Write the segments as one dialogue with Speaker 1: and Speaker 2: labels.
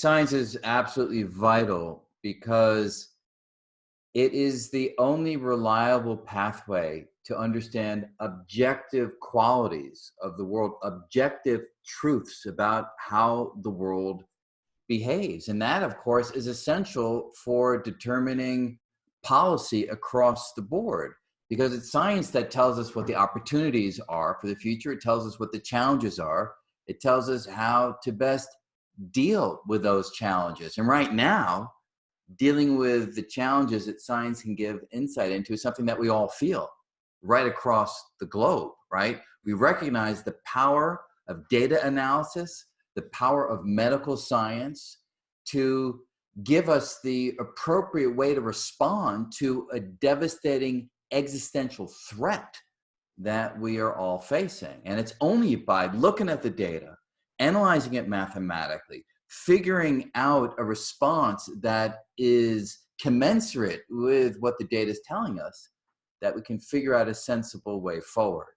Speaker 1: Science is absolutely vital because it is the only reliable pathway to understand objective qualities of the world, objective truths about how the world behaves. And that, of course, is essential for determining policy across the board, because it's science that tells us what the opportunities are for the future. It tells us what the challenges are. It tells us how to best deal with those challenges. And right now, dealing with the challenges that science can give insight into is something that we all feel right across the globe, right? We recognize the power of data analysis, the power of medical science to give us the appropriate way to respond to a devastating existential threat that we are all facing. And it's only by looking at the data, analyzing it mathematically, figuring out a response that is commensurate with what the data is telling us, that we can figure out a sensible way forward.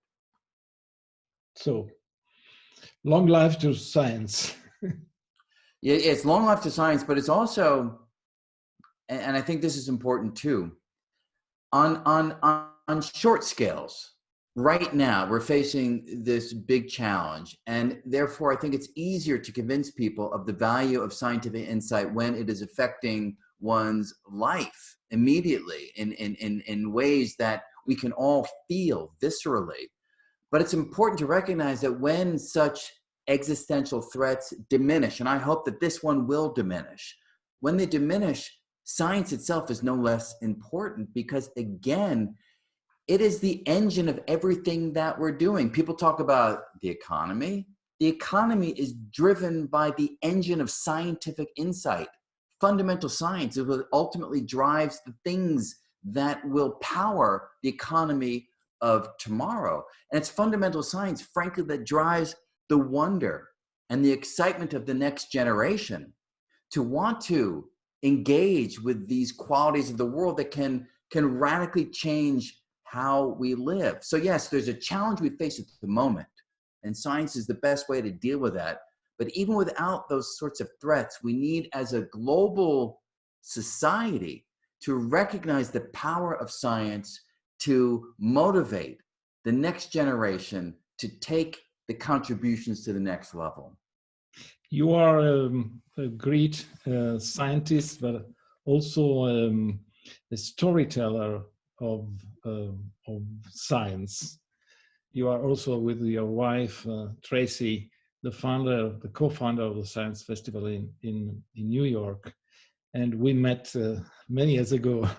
Speaker 2: So, long life to science.
Speaker 1: Yeah, it's long life to science, but it's also, and I think this is important too, on short scales. Right now, we're facing this big challenge, and therefore I think it's easier to convince people of the value of scientific insight when it is affecting one's life immediately in ways that we can all feel viscerally. But it's important to recognize that when such existential threats diminish, and I hope that this one will diminish, when they diminish, science itself is no less important, because again, it is the engine of everything that we're doing. People talk about the economy. The economy is driven by the engine of scientific insight. Fundamental science is what ultimately drives the things that will power the economy of tomorrow. And it's fundamental science, frankly, that drives the wonder and the excitement of the next generation to want to engage with these qualities of the world that can radically change how we live. So yes, there's a challenge we face at the moment, and science is the best way to deal with that. But even without those sorts of threats, we need, as a global society, to recognize the power of science to motivate the next generation to take the contributions to the next level.
Speaker 2: You are a great scientist, but also a storyteller of science. You are also, with your wife Tracy, the co-founder of the Science Festival in New York, and we met many years ago,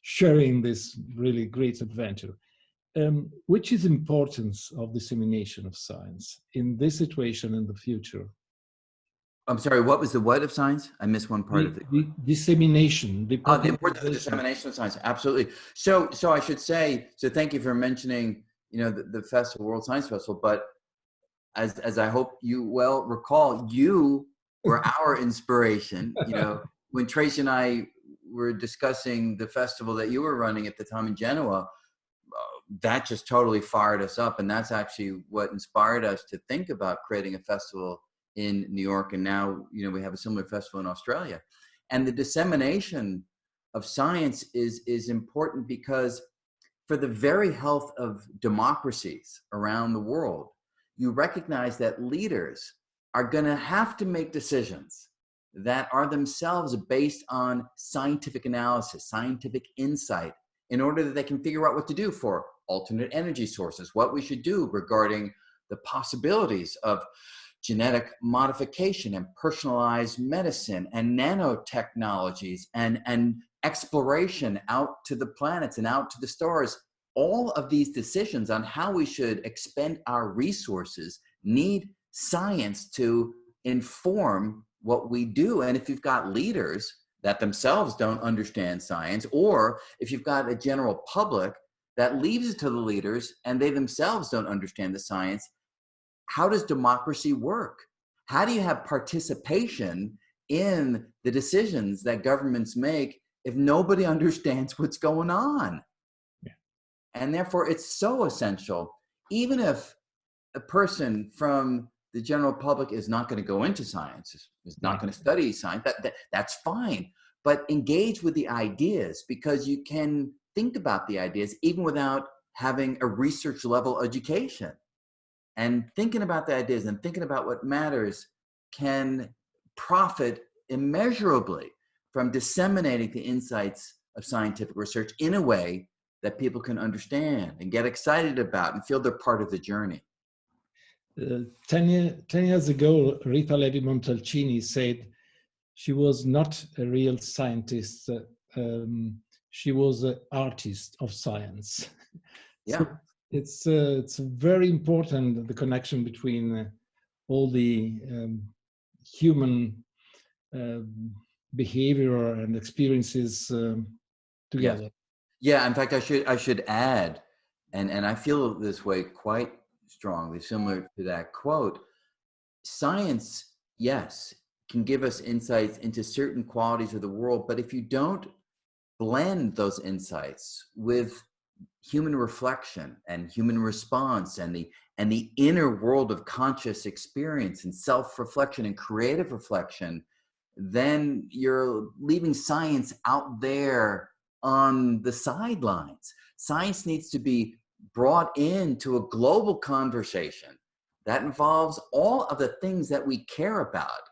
Speaker 2: sharing this really great adventure. Which is the importance of dissemination of science in this situation and the future?
Speaker 1: I'm sorry, what was the what of science? I missed one part of it.
Speaker 2: The dissemination.
Speaker 1: The importance of dissemination of science, absolutely. So I should say, so thank you for mentioning, the festival, World Science Festival, but as I hope you well recall, you were our inspiration. When Tracy and I were discussing the festival that you were running at the time in Genoa, that just totally fired us up. And that's actually what inspired us to think about creating a festival in New York. And now, we have a similar festival in Australia. And the dissemination of science is important because for the very health of democracies around the world, you recognize that leaders are going to have to make decisions that are themselves based on scientific analysis, scientific insight, in order that they can figure out what to do for alternate energy sources, what we should do regarding the possibilities of genetic modification and personalized medicine and nanotechnologies and exploration out to the planets and out to the stars. All of these decisions on how we should expend our resources need science to inform what we do. And if you've got leaders that themselves don't understand science, or if you've got a general public that leaves it to the leaders and they themselves don't understand the science, how does democracy work? How do you have participation in the decisions that governments make if nobody understands what's going on? Yeah. And therefore, it's so essential, even if a person from the general public is not going to go into science, is not going to study science. That's fine. But engage with the ideas, because you can think about the ideas even without having a research level education. And thinking about the ideas and thinking about what matters can profit immeasurably from disseminating the insights of scientific research in a way that people can understand and get excited about and feel they're part of the journey.
Speaker 2: 10 years ago, Rita Levi-Montalcini said she was not a real scientist. She was an artist of science.
Speaker 1: Yeah.
Speaker 2: So it's very important, the connection between all the human behavior and experiences together.
Speaker 1: Yeah, in fact, I should add, and I feel this way quite strongly, similar to that quote. Science, yes, can give us insights into certain qualities of the world, but if you don't blend those insights with human reflection and human response and the inner world of conscious experience and self-reflection and creative reflection, then you're leaving science out there on the sidelines. Science needs to be brought into a global conversation that involves all of the things that we care about,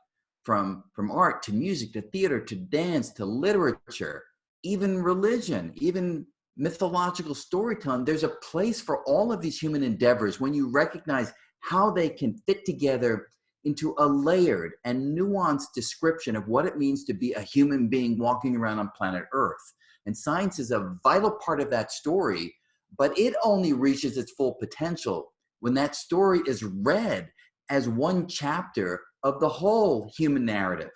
Speaker 1: from art to music to theater to dance to literature, even religion, even mythological storytelling. There's a place for all of these human endeavors when you recognize how they can fit together into a layered and nuanced description of what it means to be a human being walking around on planet Earth. And science is a vital part of that story, but it only reaches its full potential when that story is read as one chapter of the whole human narrative.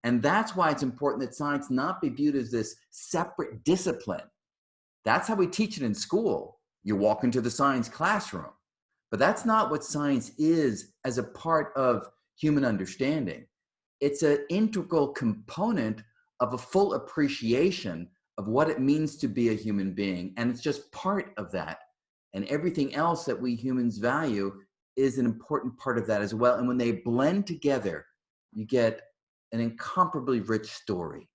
Speaker 1: And that's why it's important that science not be viewed as this separate discipline. That's how we teach it in school. You walk into the science classroom. But that's not what science is as a part of human understanding. It's an integral component of a full appreciation of what it means to be a human being. And it's just part of that. And everything else that we humans value is an important part of that as well. And when they blend together, you get an incomparably rich story.